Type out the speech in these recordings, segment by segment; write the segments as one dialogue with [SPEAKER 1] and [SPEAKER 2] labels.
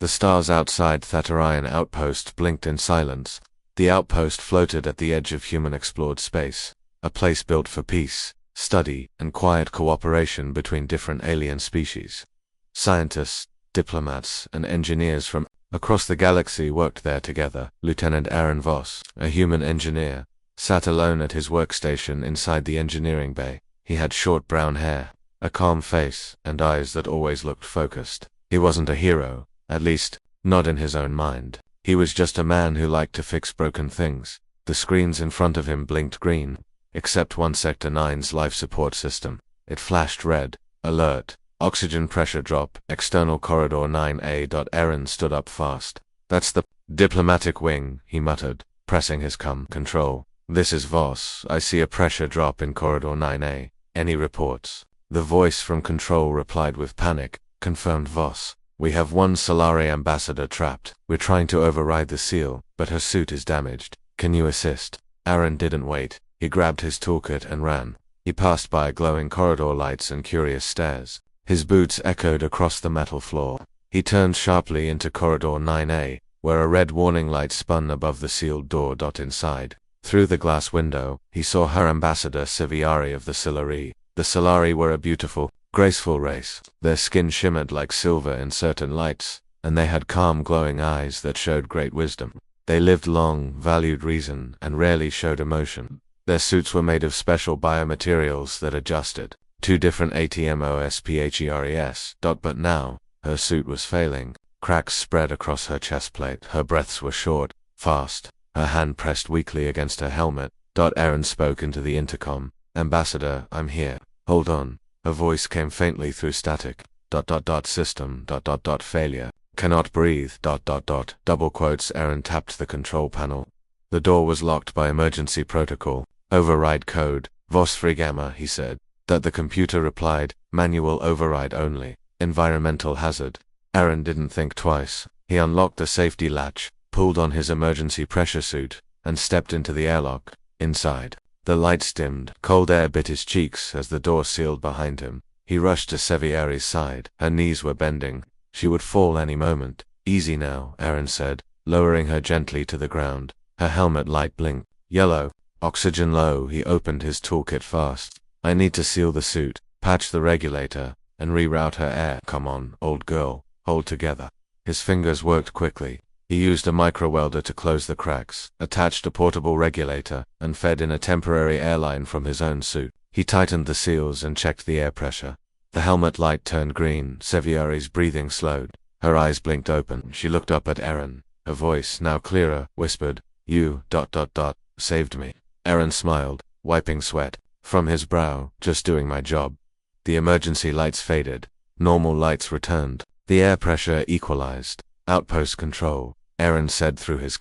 [SPEAKER 1] The stars outside Thatarian Outpost blinked in silence. The outpost floated at the edge of human-explored space, a place built for peace, study, and quiet cooperation between different alien species. Scientists, diplomats, and engineers from across the galaxy worked there together. Lieutenant Aaron Voss, a human engineer, sat alone at his workstation inside the engineering bay. He had short brown hair, a calm face, and eyes that always looked focused. He wasn't a hero, at least, not in his own mind. He was just a man who liked to fix broken things. The screens in front of him blinked green, except one Sector 9's life support system. It flashed red. Alert. Oxygen pressure drop. External corridor 9A. Aaron stood up fast. That's the diplomatic wing, he muttered, pressing his control. This is Voss. I see a pressure drop in corridor 9A. Any reports? The voice from control replied with panic. Confirmed, Voss. We have one Solari ambassador trapped. We're trying to override the seal, but her suit is damaged. Can you assist? Aaron didn't wait. He grabbed his toolkit and ran. He passed by glowing corridor lights and curious stares. His boots echoed across the metal floor. He turned sharply into corridor 9A, where a red warning light spun above the sealed door. Inside, through the glass window, he saw her ambassador Siviari of the Solari. The Solari were a beautiful, graceful race. Their skin shimmered like silver in certain lights, and they had calm glowing eyes that showed great wisdom. They lived long, valued reason, and rarely showed emotion. Their suits were made of special biomaterials that adjusted. 2 different ATMOSPHERES. But now, her suit was failing. Cracks spread across her chest plate. Her breaths were short, fast. Her hand pressed weakly against her helmet. Aaron spoke into the intercom. Ambassador, I'm here. Hold on. Her voice came faintly through static. System. Failure. Cannot breathe. Double quotes. Aaron tapped the control panel. The door was locked by emergency protocol. Override code. Voss Free Gamma, he said. The computer replied, manual override only. Environmental hazard. Aaron didn't think twice. He unlocked the safety latch, pulled on his emergency pressure suit, and stepped into the airlock. Inside, the lights dimmed. Cold air bit his cheeks as the door sealed behind him. He rushed to Sevieri's side. Her knees were bending. She would fall any moment. Easy now, Aaron said, lowering her gently to the ground. Her helmet light blinked. Yellow. Oxygen low. He opened his toolkit fast. I need to seal the suit, patch the regulator, and reroute her air. Come on, old girl, hold together. His fingers worked quickly. He used a micro-welder to close the cracks, attached a portable regulator, and fed in a temporary airline from his own suit. He tightened the seals and checked the air pressure. The helmet light turned green. Sevieri's breathing slowed. Her eyes blinked open. She looked up at Aaron. Her voice, now clearer, whispered, You, saved me. Aaron smiled, wiping sweat from his brow. Just doing my job. The emergency lights faded. Normal lights returned. The air pressure equalized. Outpost control, Aaron said through his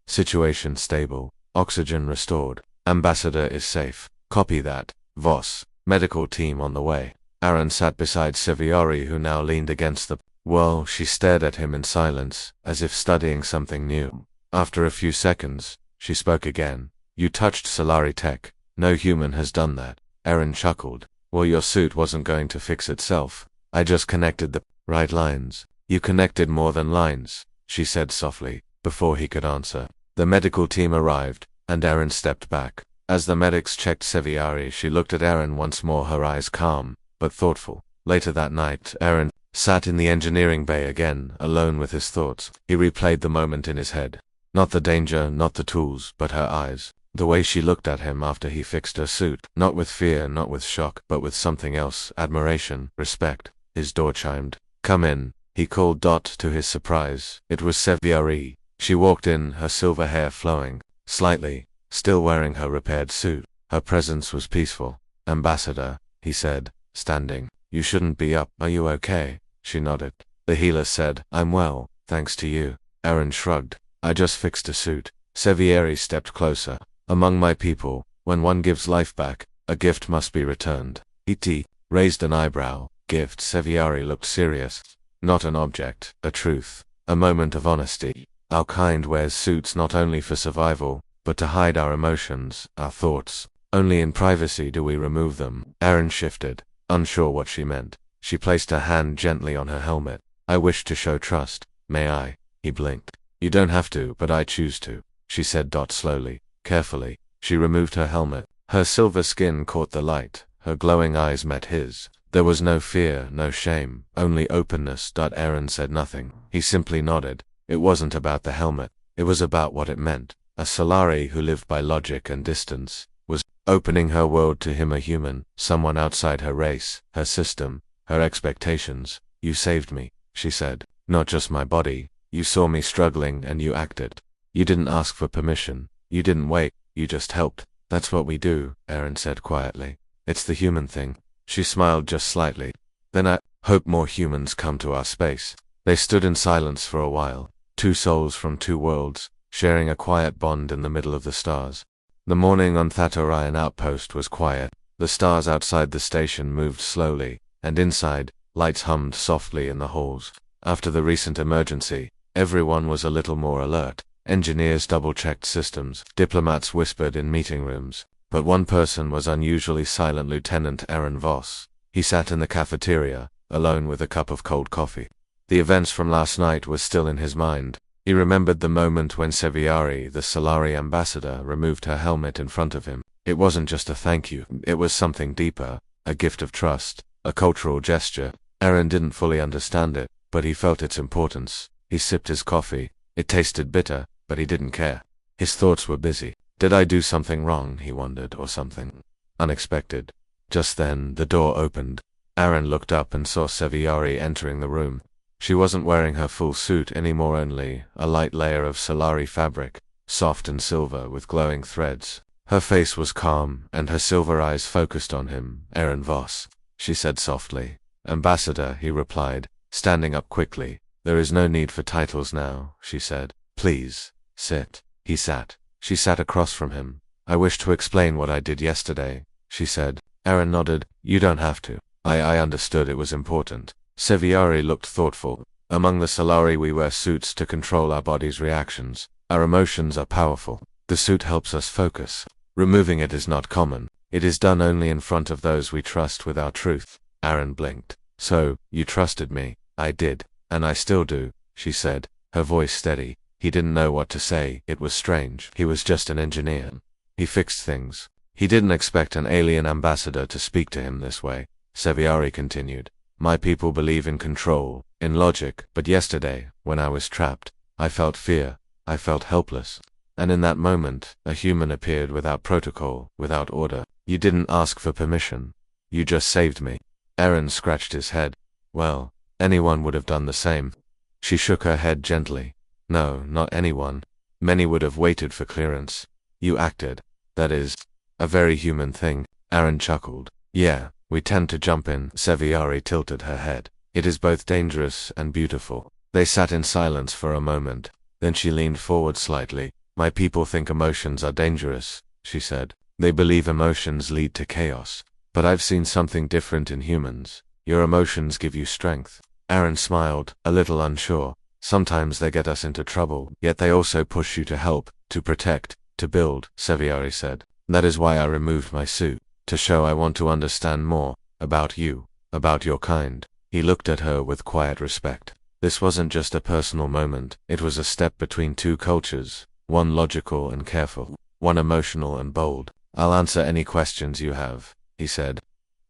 [SPEAKER 1] situation stable. Oxygen restored. Ambassador is safe. Copy that. Voss. Medical team on the way. Aaron sat beside Siviari, who now leaned against the wall. She stared at him in silence, as if studying something new. After a few seconds, she spoke again. You touched Solari tech. No human has done that. Aaron chuckled. Well, your suit wasn't going to fix itself. I just connected the right lines. You connected more than lines, she said softly, before he could answer. The medical team arrived, and Aaron stepped back. As the medics checked Seviari, she looked at Aaron once more, her eyes calm, but thoughtful. Later that night, Aaron sat in the engineering bay again, alone with his thoughts. He replayed the moment in his head. Not the danger, not the tools, but her eyes. The way she looked at him after he fixed her suit. Not with fear, not with shock, but with something else. Admiration, respect. His door chimed. Come in, he called. To his surprise, it was Seviari. She walked in, her silver hair flowing slightly, still wearing her repaired suit. Her presence was peaceful. Ambassador, he said, standing. You shouldn't be up. Are you okay? She nodded. The healer said, I'm well, thanks to you. Aaron shrugged. I just fixed a suit. Sevieri stepped closer. Among my people, when one gives life back, a gift must be returned. E.T. raised an eyebrow. Gift. Seviari looked serious. Not an object, a truth, a moment of honesty. Our kind wears suits not only for survival, but to hide our emotions, our thoughts. Only in privacy do we remove them. Aaron shifted, unsure what she meant. She placed her hand gently on her helmet. I wish to show trust. May I? He blinked. You don't have to, but I choose to, she said slowly, carefully. She removed her helmet. Her silver skin caught the light. Her glowing eyes met his. There was no fear, no shame, only openness. Aaron said nothing. He simply nodded. It wasn't about the helmet. It was about what it meant. A Solari who lived by logic and distance was opening her world to him, a human, someone outside her race, her system, her expectations. You saved me, she said. Not just my body. You saw me struggling and you acted. You didn't ask for permission. You didn't wait. You just helped. That's what we do, Aaron said quietly. It's the human thing. She smiled just slightly. Then I hope more humans come to our space. They stood in silence for a while. Two souls from two worlds, sharing a quiet bond in the middle of the stars. The morning on Thatorian Outpost was quiet. The stars outside the station moved slowly, and inside, lights hummed softly in the halls. After the recent emergency, everyone was a little more alert. Engineers double-checked systems, diplomats whispered in meeting rooms. But one person was unusually silent. Lieutenant Aaron Voss. He sat in the cafeteria, alone with a cup of cold coffee. The events from last night were still in his mind. He remembered the moment when Seviari, the Solari ambassador, removed her helmet in front of him. It wasn't just a thank you, it was something deeper, a gift of trust, a cultural gesture. Aaron didn't fully understand it, but he felt its importance. He sipped his coffee. It tasted bitter, but he didn't care. His thoughts were busy. Did I do something wrong, he wondered, or something unexpected? Just then, the door opened. Aaron looked up and saw Seviari entering the room. She wasn't wearing her full suit anymore, only a light layer of Solari fabric, soft and silver with glowing threads. Her face was calm, and her silver eyes focused on him. Aaron Voss, she said softly. Ambassador, he replied, standing up quickly. There is no need for titles now, she said. Please, sit. He sat. She sat across from him. I wish to explain what I did yesterday, she said. Aaron nodded. You don't have to. I understood it was important. Seviari looked thoughtful. Among the Solari we wear suits to control our body's reactions. Our emotions are powerful. The suit helps us focus. Removing it is not common. It is done only in front of those we trust with our truth. Aaron blinked. So, you trusted me. I did. And I still do, she said, her voice steady. He didn't know what to say. It was strange. He was just an engineer. He fixed things. He didn't expect an alien ambassador to speak to him this way. Seviari continued. My people believe in control, in logic, but yesterday, when I was trapped, I felt fear. I felt helpless. And in that moment, a human appeared without protocol, without order. You didn't ask for permission. You just saved me. Aaron scratched his head. Well, anyone would have done the same. She shook her head gently. No, not anyone. Many would have waited for clearance. You acted. That is a very human thing. Aaron chuckled. Yeah, we tend to jump in. Seviari tilted her head. It is both dangerous and beautiful. They sat in silence for a moment. Then she leaned forward slightly. My people think emotions are dangerous, she said. They believe emotions lead to chaos. But I've seen something different in humans. Your emotions give you strength. Aaron smiled, a little unsure. Sometimes they get us into trouble, yet they also push you to help, to protect, to build, Seviari said. That is why I removed my suit, to show I want to understand more, about you, about your kind. He looked at her with quiet respect. This wasn't just a personal moment, it was a step between two cultures, one logical and careful, one emotional and bold. I'll answer any questions you have, he said.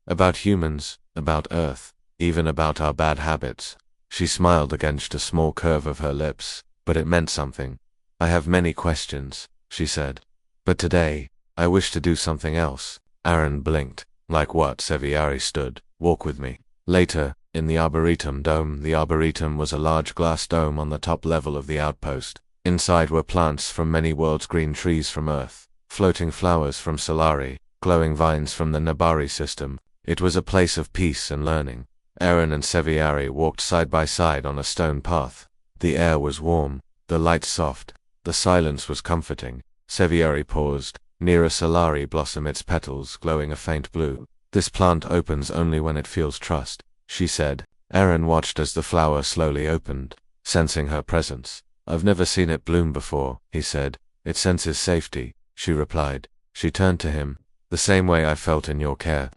[SPEAKER 1] About humans, about Earth, even about our bad habits. She smiled against a small curve of her lips, but it meant something. I have many questions, she said. But today, I wish to do something else. Aaron blinked. Like what? Seviari stood. Walk with me. Later, in the Arboretum dome. The Arboretum was a large glass dome on the top level of the outpost. Inside were plants from many worlds, green trees from Earth, floating flowers from Solari, glowing vines from the Nabari system. It was a place of peace and learning. Aaron and Seviari walked side by side on a stone path. The air was warm, the light soft, the silence was comforting. Seviari paused, near a Solari blossom, its petals glowing a faint blue. This plant opens only when it feels trust, she said. Aaron watched as the flower slowly opened, sensing her presence. I've never seen it bloom before, he said. It senses safety, she replied. She turned to him. The same way I felt in your care.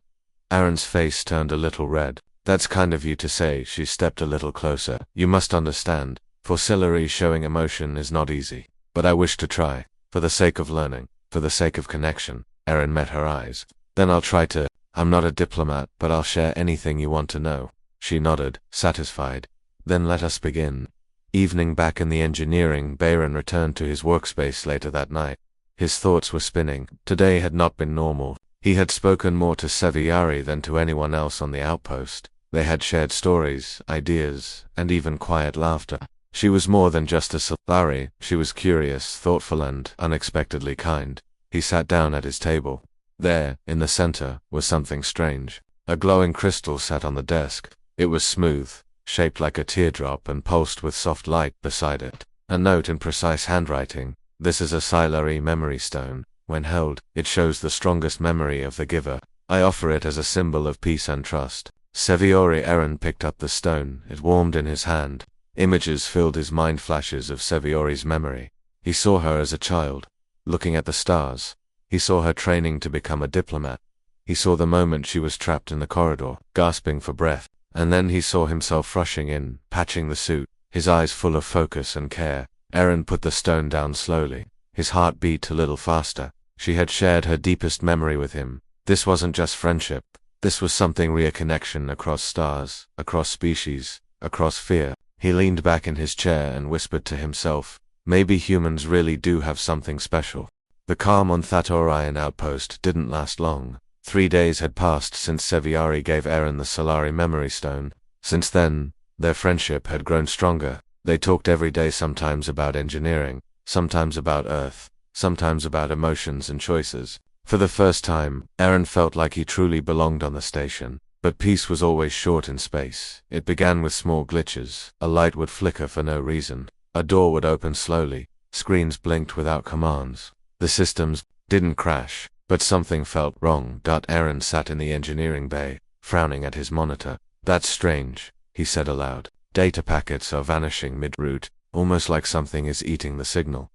[SPEAKER 1] Aaron's face turned a little red. That's kind of you to say. She stepped a little closer. You must understand. For Celery, showing emotion is not easy. But I wish to try. For the sake of learning. For the sake of connection. Erin met her eyes. Then I'll try to. I'm not a diplomat, but I'll share anything you want to know. She nodded, satisfied. Then let us begin. Evening back in the engineering bay, Aaron returned to his workspace later that night. His thoughts were spinning. Today had not been normal. He had spoken more to Seviari than to anyone else on the outpost. They had shared stories, ideas, and even quiet laughter. She was more than just a Seviari. She was curious, thoughtful, and unexpectedly kind. He sat down at his table. There, in the center, was something strange. A glowing crystal sat on the desk. It was smooth, shaped like a teardrop, and pulsed with soft light beside it. A note in precise handwriting. This is a Scifi memory stone. When held, it shows the strongest memory of the giver. I offer it as a symbol of peace and trust. Seviori. Aaron picked up the stone. It warmed in his hand. Images filled his mind, flashes of Seviori's memory. He saw her as a child, looking at the stars. He saw her training to become a diplomat. He saw the moment she was trapped in the corridor, gasping for breath. And then he saw himself rushing in, patching the suit, his eyes full of focus and care. Aaron put the stone down slowly. His heart beat a little faster. She had shared her deepest memory with him. This wasn't just friendship. This was something real, connection across stars, across species, across fear. He leaned back in his chair and whispered to himself, maybe humans really do have something special. The calm on Thatorian outpost didn't last long. 3 days had passed since Seviari gave Aaron the Solari memory stone. Since then, their friendship had grown stronger. They talked every day, sometimes about engineering, sometimes about Earth, sometimes about emotions and choices. For the first time, Aaron felt like he truly belonged on the station. But peace was always short in space. It began with small glitches. A light would flicker for no reason. A door would open slowly. Screens blinked without commands. The systems didn't crash, but something felt wrong. Aaron sat in the engineering bay, frowning at his monitor. That's strange, he said aloud. Data packets are vanishing mid-route, almost like something is eating the signal.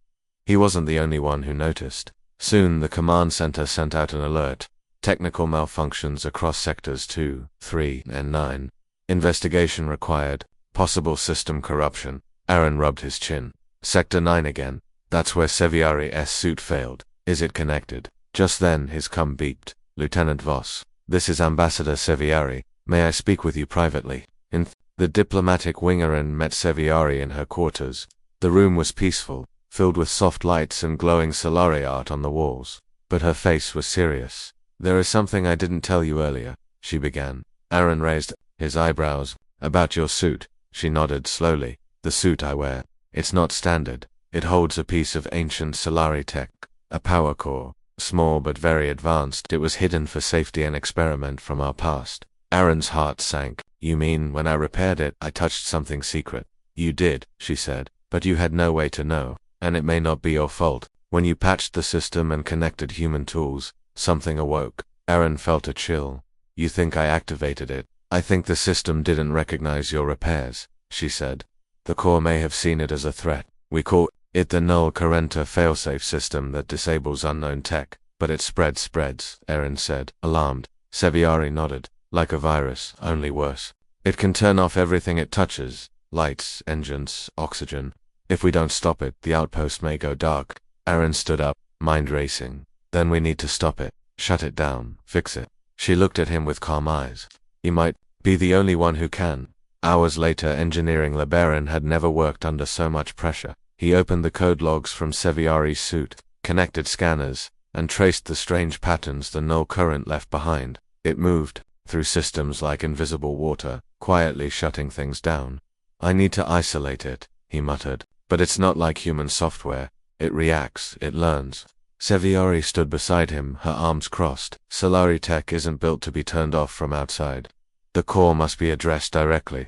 [SPEAKER 1] He wasn't the only one who noticed. Soon the command center sent out an alert. Technical malfunctions across sectors 2, 3, and 9. Investigation required. Possible system corruption. Aaron rubbed his chin. Sector 9 again. That's where Seviari's suit failed. Is it connected? Just then his com beeped. Lieutenant Voss. This is Ambassador Seviari. May I speak with you privately? The diplomatic winger met Seviari in her quarters. The room was peaceful, filled with soft lights and glowing Solari art on the walls. But her face was serious. There is something I didn't tell you earlier, she began. Aaron raised his eyebrows. About your suit. She nodded slowly. The suit I wear. It's not standard. It holds a piece of ancient Solari tech. A power core. Small but very advanced. It was hidden for safety and experiment from our past. Aaron's heart sank. You mean when I repaired it, I touched something secret? You did, she said. But you had no way to know. And it may not be your fault. When you patched the system and connected human tools, something awoke. Aaron felt a chill. You think I activated it? I think the system didn't recognize your repairs, she said. The core may have seen it as a threat. We call it the null currenter failsafe system that disables unknown tech. But it spreads, Aaron said, alarmed. Seviari nodded. Like a virus, only worse. It can turn off everything it touches. Lights, engines, oxygen. If we don't stop it, the outpost may go dark. Aaron stood up, mind racing. Then we need to stop it. Shut it down. Fix it. She looked at him with calm eyes. He might be the only one who can. Hours later, engineering lab. Aaron had never worked under so much pressure. He opened the code logs from Seviari's suit, connected scanners, and traced the strange patterns the null current left behind. It moved through systems like invisible water, quietly shutting things down. I need to isolate it, he muttered. But it's not like human software. It reacts, it learns. Seviari stood beside him, her arms crossed. Solari tech isn't built to be turned off from outside. The core must be addressed directly.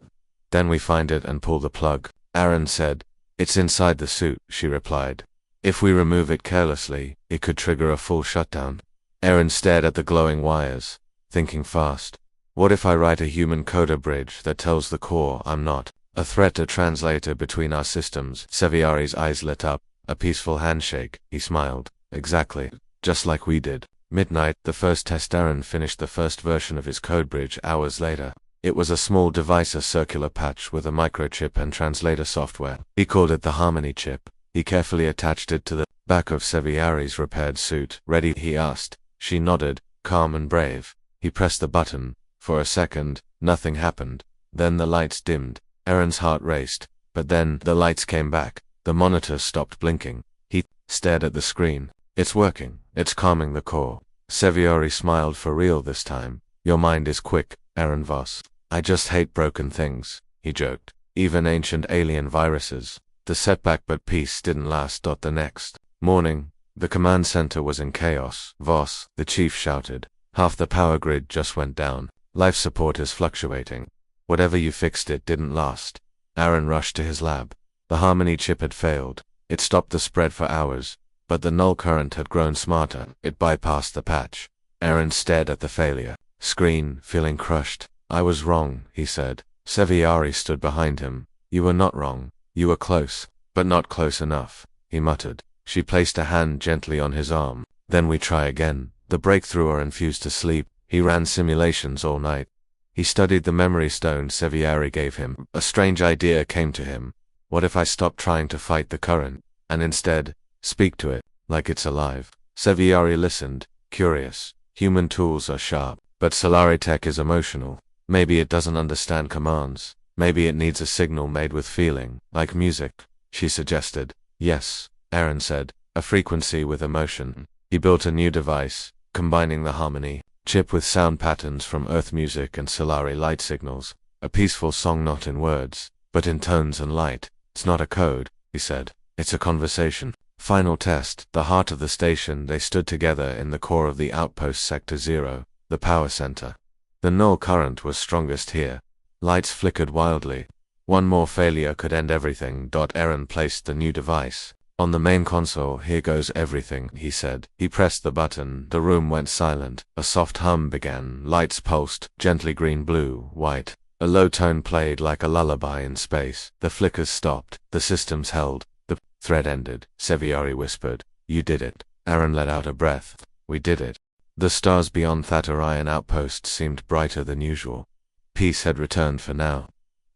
[SPEAKER 1] Then we find it and pull the plug. Aaron said. It's inside the suit, she replied. If we remove it carelessly, it could trigger a full shutdown. Aaron stared at the glowing wires, thinking fast. What if I write a human coder bridge that tells the core I'm not a threat, a translator between our systems? Seviari's eyes lit up. A peaceful handshake, he smiled. Exactly. Just like we did. Midnight, the first test. Aaron finished the first version of his code bridge hours later. It was a small device, a circular patch with a microchip and translator software. He called it the Harmony chip. He carefully attached it to the back of Seviari's repaired suit. "Ready?" he asked. She nodded, calm and brave. He pressed the button. For a second, nothing happened. Then the lights dimmed. Aaron's heart raced. But then, the lights came back. The monitor stopped blinking. He stared at the screen. "It's working. It's calming the core." Seviari smiled. "For real this time. Your mind is quick, Aaron Voss." "I just hate broken things," he joked. "Even ancient alien viruses." The setback, but peace didn't last. The next morning, the command center was in chaos. "Voss," the chief shouted. "Half the power grid just went down. Life support is fluctuating. Whatever you fixed, it didn't last." Aaron rushed to his lab. The Harmony chip had failed. It stopped the spread for hours, but the null current had grown smarter. It bypassed the patch. Aaron stared at the failure screen, feeling crushed. "I was wrong," he said. Seviari stood behind him. "You were not wrong. You were close, but not close enough," he muttered. She placed a hand gently on his arm. "Then we try again." The breakthrough refused to sleep. He ran simulations all night. He studied the memory stone Seviari gave him. A strange idea came to him. What if I stopped trying to fight the current, and instead, speak to it, like it's alive? Seviari listened, curious. Human tools are sharp, but Solari tech is emotional. Maybe it doesn't understand commands. Maybe it needs a signal made with feeling, like music, she suggested. "Yes," Aaron said, "a frequency with emotion." He built a new device, combining the Harmony chip with sound patterns from Earth music and Solari light signals. A peaceful song, not in words, but in tones and light. "It's not a code," he said. "It's a conversation." Final test. The heart of the station. They stood together in the core of the outpost Sector 0, the power center. The null current was strongest here. Lights flickered wildly. One more failure could end everything. Aaron placed the new device on the main console. "Here goes everything," he said. He pressed the button. The room went silent. A soft hum began. Lights pulsed, gently green, blue, white. A low tone played like a lullaby in space. The flickers stopped. The systems held. The thread ended. Seviari whispered, "You did it." Aaron let out a breath. "We did it." The stars beyond Thatarian outpost seemed brighter than usual. Peace had returned for now.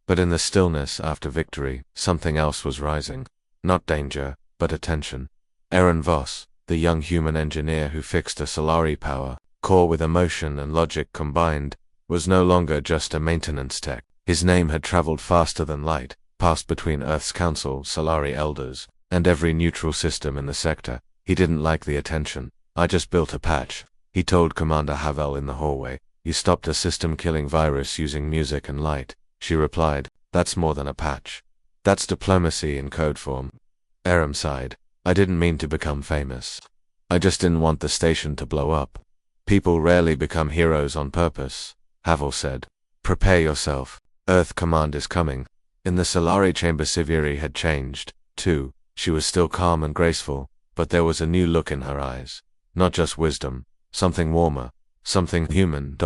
[SPEAKER 1] But in the stillness after victory, something else was rising. Not danger, but attention. Aaron Voss, the young human engineer who fixed a Solari power core with emotion and logic combined, was no longer just a maintenance tech. His name had traveled faster than light, passed between Earth's council, Solari elders, and every neutral system in the sector. He didn't like the attention. "I just built a patch," he told Commander Havel in the hallway. "You stopped a system-killing virus using music and light." She replied, "That's more than a patch. That's diplomacy in code form." Aaron sighed. "I didn't mean to become famous. I just didn't want the station to blow up." "People rarely become heroes on purpose," Havel said. "Prepare yourself. Earth command is coming." In the Solari chamber, Seviari had changed, too. She was still calm and graceful, but there was a new look in her eyes. Not just wisdom, something warmer, something human.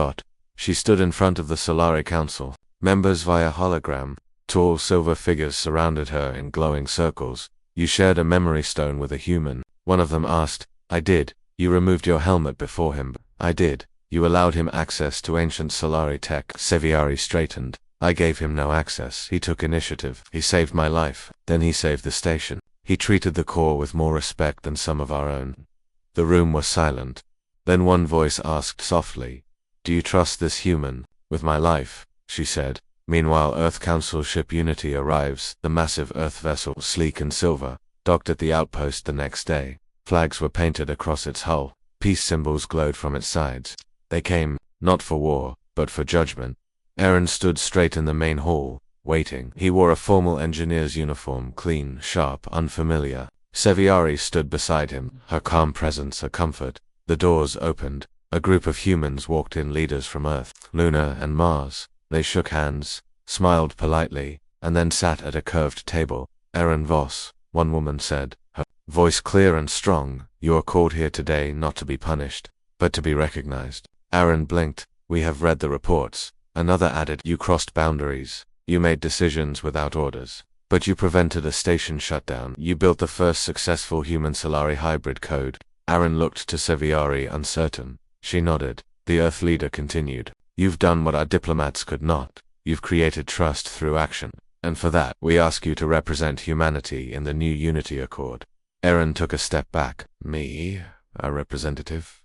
[SPEAKER 1] She stood in front of the Solari Council. Members via hologram. Tall silver figures surrounded her in glowing circles. "You shared a memory stone with a human," one of them asked. "I did." "You removed your helmet before him." "I did." "You allowed him access to ancient Solari tech." Seviari straightened. "I gave him no access. He took initiative. He saved my life. Then he saved the station. He treated the core with more respect than some of our own." The room was silent. Then one voice asked softly, "Do you trust this human?" "With my life," she said. Meanwhile, Earth Council ship Unity arrives, the massive Earth vessel, sleek and silver, docked at the outpost the next day. Flags were painted across its hull. Peace symbols glowed from its sides. They came, not for war, but for judgment. Aaron stood straight in the main hall, waiting. He wore a formal engineer's uniform, clean, sharp, unfamiliar. Seviari stood beside him, her calm presence a comfort. The doors opened. A group of humans walked in, leaders from Earth, Luna, and Mars. They shook hands, smiled politely, and then sat at a curved table. "Aaron Voss," one woman said, her voice clear and strong, "you are called here today not to be punished, but to be recognized." Aaron blinked. "We have read the reports." Another added, "You crossed boundaries. You made decisions without orders. But you prevented a station shutdown. You built the first successful human Solari hybrid code." Aaron looked to Seviari, uncertain. She nodded. The Earth leader continued, You've done what our diplomats could not. You've created trust through action. And for that, we ask you to represent humanity in the new Unity Accord. Aaron took a step back. Me? Our representative?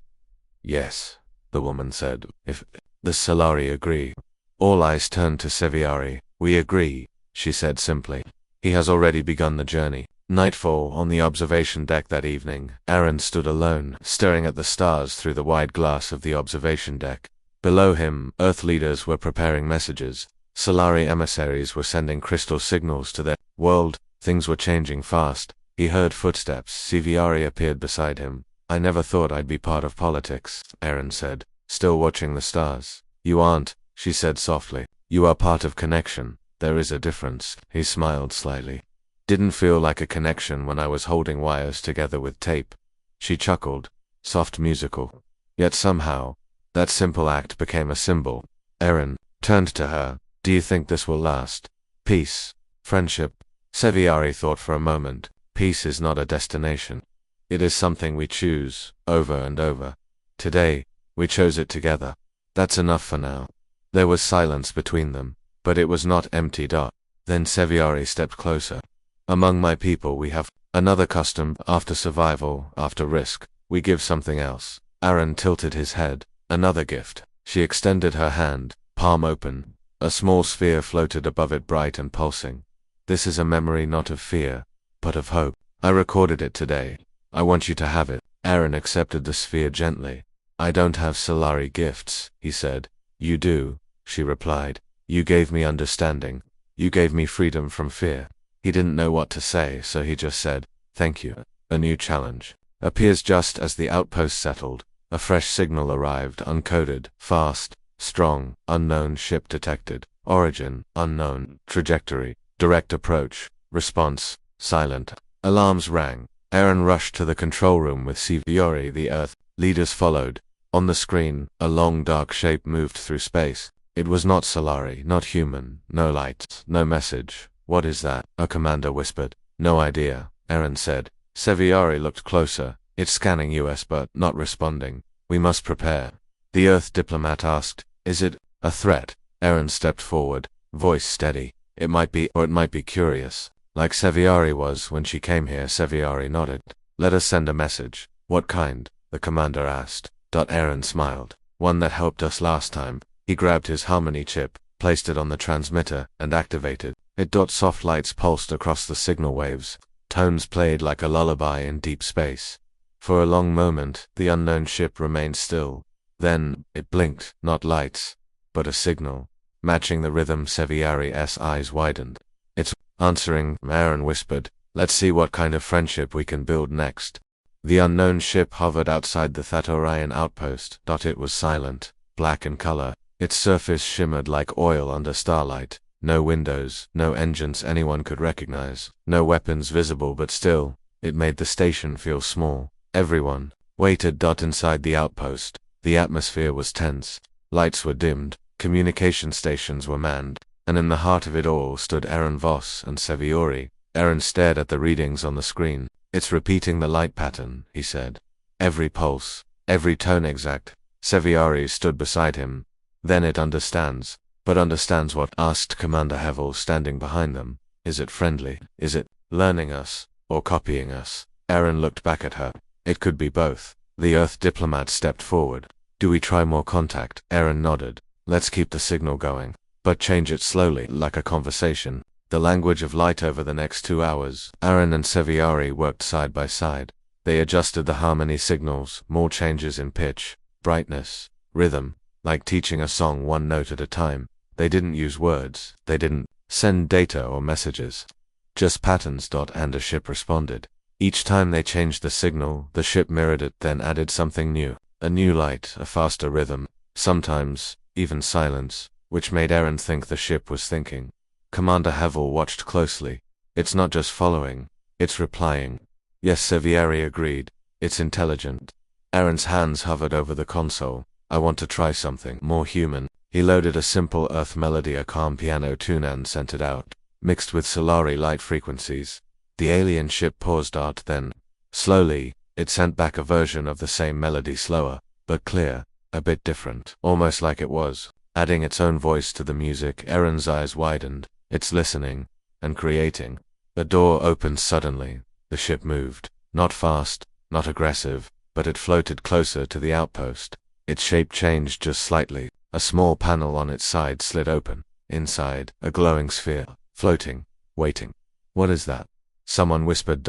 [SPEAKER 1] Yes, the woman said. If the Solari agree. All eyes turned to Seviari. We agree, she said simply. He has already begun the journey. Nightfall on the observation deck that evening. Aaron stood alone, staring at the stars through the wide glass of the observation deck. Below him, Earth leaders were preparing messages. Solari emissaries were sending crystal signals to their world. Things were changing fast. He heard footsteps. Seviari appeared beside him. I never thought I'd be part of politics, Aaron said, still watching the stars. You aren't, she said softly. You are part of connection. There is a difference. He smiled slightly. Didn't feel like a connection when I was holding wires together with tape. She chuckled. Soft musical. Yet somehow, that simple act became a symbol. Aaron turned to her. Do you think this will last? Peace. Friendship. Seviari thought for a moment. Peace is not a destination. It is something we choose, over and over. Today, we chose it together. That's enough for now. There was silence between them, but it was not empty. Then Seviari stepped closer. Among my people we have another custom. After survival, after risk, we give something else. Aaron tilted his head. Another gift. She extended her hand, palm open. A small sphere floated above it, bright and pulsing. This is a memory not of fear, but of hope. I recorded it today. I want you to have it. Aaron accepted the sphere gently. I don't have Solari gifts, he said. You do, she replied. You gave me understanding. You gave me freedom from fear. He didn't know what to say, so he just said, thank you. A new challenge appears just as the outpost settled. A fresh signal arrived, uncoded, fast, strong, unknown ship detected. Origin, unknown. Trajectory, direct approach. Response, silent. Alarms rang. Aaron rushed to the control room with Seviari. The Earth leaders followed. On the screen, a long dark shape moved through space. It was not Solari, not human. No light, no message. What is that? A commander whispered. No idea, Aaron said. Seviari looked closer. It's scanning us but not responding. We must prepare. The Earth diplomat asked, is it a threat? Aaron stepped forward, voice steady. It might be, or it might be curious. Like Seviari was when she came here. Seviari nodded. Let us send a message. What kind? The commander asked. Aaron smiled. One that helped us last time. He grabbed his harmony chip, placed it on the transmitter, and activated it. Soft lights pulsed across the signal waves. Tones played like a lullaby in deep space. For a long moment, the unknown ship remained still. Then, it blinked, not lights, but a signal. Matching the rhythm, Seviari's eyes widened. It's answering, Aaron whispered. Let's see what kind of friendship we can build next. The unknown ship hovered outside the Thatorian outpost. It was silent, black in color. Its surface shimmered like oil under starlight. No windows, no engines anyone could recognize, no weapons visible, but still, it made the station feel small. Everyone waited. Inside the outpost, the atmosphere was tense. Lights were dimmed, communication stations were manned, and in the heart of it all stood Aaron Voss and Seviari. Aaron stared at the readings on the screen. It's repeating the light pattern, he said. Every pulse, every tone exact. Seviari stood beside him. Then it understands. But understands what? Asked Commander Hevel, standing behind them. Is it friendly? Is it learning us, or copying us? Aaron looked back at her. It could be both. The Earth diplomat stepped forward. Do we try more contact? Aaron nodded. Let's keep the signal going, but change it slowly, like a conversation. The language of light. Over the next 2 hours, Aaron and Seviari worked side by side. They adjusted the harmony signals, more changes in pitch, brightness, rhythm, like teaching a song one note at a time. They didn't use words. They didn't send data or messages. Just patterns. And a ship responded. Each time they changed the signal, the ship mirrored it, then added something new. A new light, a faster rhythm, sometimes even silence, which made Aaron think the ship was thinking. Commander Hevel watched closely. It's not just following, it's replying. Yes, Seviari agreed. It's intelligent. Aaron's hands hovered over the console. I want to try something more human. He loaded a simple Earth melody, a calm piano tune, and sent it out, mixed with Solari light frequencies. The alien ship paused. Then, slowly, it sent back a version of the same melody, slower, but clear, a bit different, almost like it was adding its own voice to the music. Aaron's eyes widened. It's listening and creating. The door opened suddenly. The ship moved. Not fast, not aggressive, but it floated closer to the outpost. Its shape changed just slightly. A small panel on its side slid open. Inside, a glowing sphere, floating, waiting. What is that? Someone whispered.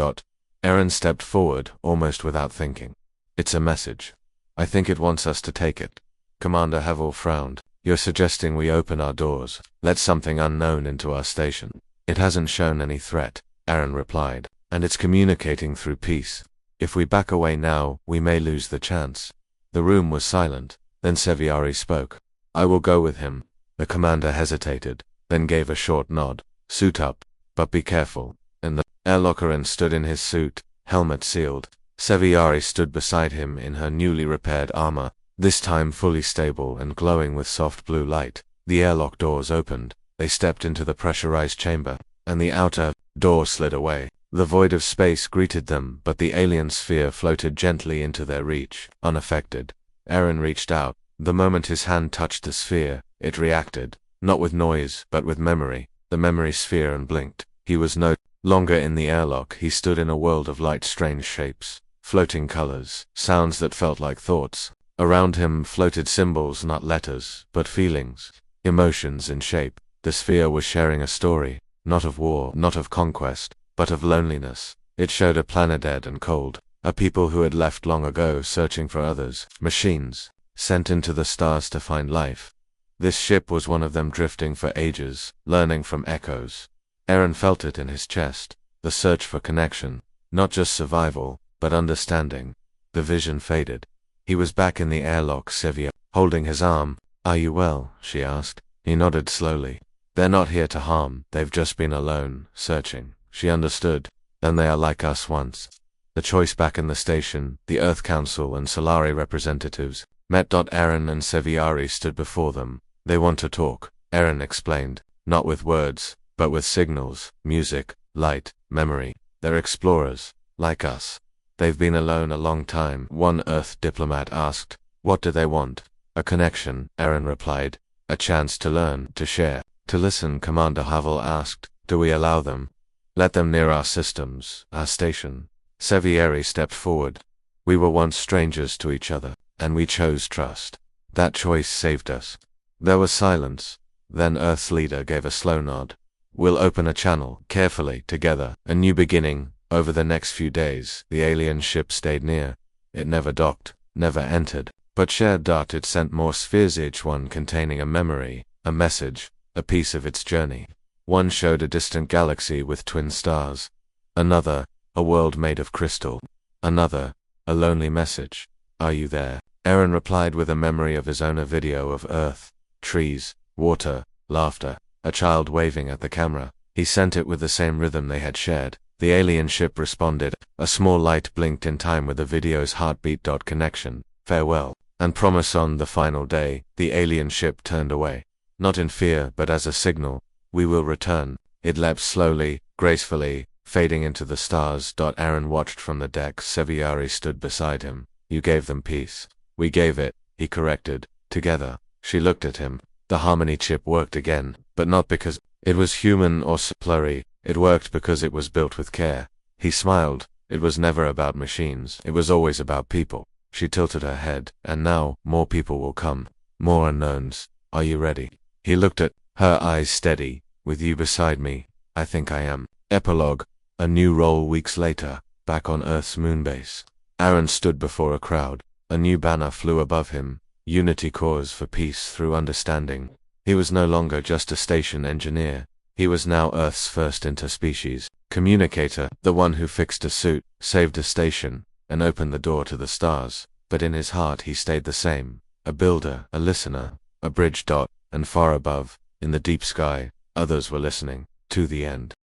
[SPEAKER 1] Aaron stepped forward, almost without thinking. It's a message. I think it wants us to take it. Commander Havel frowned. You're suggesting we open our doors, let something unknown into our station. It hasn't shown any threat, Aaron replied, and it's communicating through peace. If we back away now, we may lose the chance. The room was silent. Then Seviari spoke. I will go with him. The commander hesitated, then gave a short nod. Suit up, but be careful. In the airlock, Aaron stood in his suit, helmet sealed. Seviari stood beside him in her newly repaired armor, this time fully stable and glowing with soft blue light. The airlock doors opened. They stepped into the pressurized chamber, and the outer door slid away. The void of space greeted them, but the alien sphere floated gently into their reach, unaffected. Aaron reached out. The moment his hand touched the sphere, it reacted, not with noise, but with memory. The memory sphere and blinked. He was no longer in the airlock. He stood in a world of light, strange shapes, floating colors, sounds that felt like thoughts. Around him floated symbols, not letters, but feelings, emotions in shape. The sphere was sharing a story, not of war, not of conquest, but of loneliness. It showed a planet dead and cold, a people who had left long ago searching for others, machines, sent into the stars to find life. This ship was one of them, drifting for ages, learning from echoes. Aaron felt it in his chest, the search for connection, not just survival, but understanding. The vision faded. He was back in the airlock, Sevia, holding his arm. Are you well? She asked. He nodded slowly. They're not here to harm, they've just been alone, searching. She understood. Then they are like us once. The choice back in the station, the Earth Council and Solari representatives met. Aaron and Seviari stood before them. They want to talk, Aaron explained, not with words, but with signals, music, light, memory. They're explorers, like us. They've been alone a long time, one Earth diplomat asked. What do they want? A connection, Aaron replied. A chance to learn, to share, to listen, Commander Havel asked. Do we allow them? Let them near our systems, our station. Sevieri stepped forward. We were once strangers to each other, and we chose trust. That choice saved us. There was silence. Then Earth's leader gave a slow nod. We'll open a channel, carefully, together, a new beginning. Over the next few days, the alien ship stayed near. It never docked, never entered, but shared. It sent more spheres, each one containing a memory, a message, a piece of its journey. One showed a distant galaxy with twin stars. Another, a world made of crystal. Another, a lonely message. Are you there? Aaron replied with a memory of his own, a video of Earth, trees, water, laughter, a child waving at the camera. He sent it with the same rhythm they had shared. The alien ship responded. A small light blinked in time with the video's heartbeat. Connection, farewell, and promise. On the final day, the alien ship turned away. Not in fear, but as a signal. We will return. It leapt slowly, gracefully, fading into the stars. Aaron watched from the deck. Seviari stood beside him. You gave them peace. We gave it, he corrected. Together. She looked at him. The harmony chip worked again, but not because it was human or blurry. It worked because it was built with care. He smiled. It was never about machines. It was always about people. She tilted her head. And now, more people will come. More unknowns. Are you ready? He looked at her, eyes steady. With you beside me, I think I am. Epilogue. A new role. Weeks later, back on Earth's moonbase. Aaron stood before a crowd. A new banner flew above him. Unity cause for peace through understanding. He was no longer just a station engineer. He was now Earth's first interspecies communicator, the one who fixed a suit, saved a station, and opened the door to the stars. But in his heart he stayed the same, a builder, a listener, a bridge. And far above, in the deep sky, others were listening, to the end.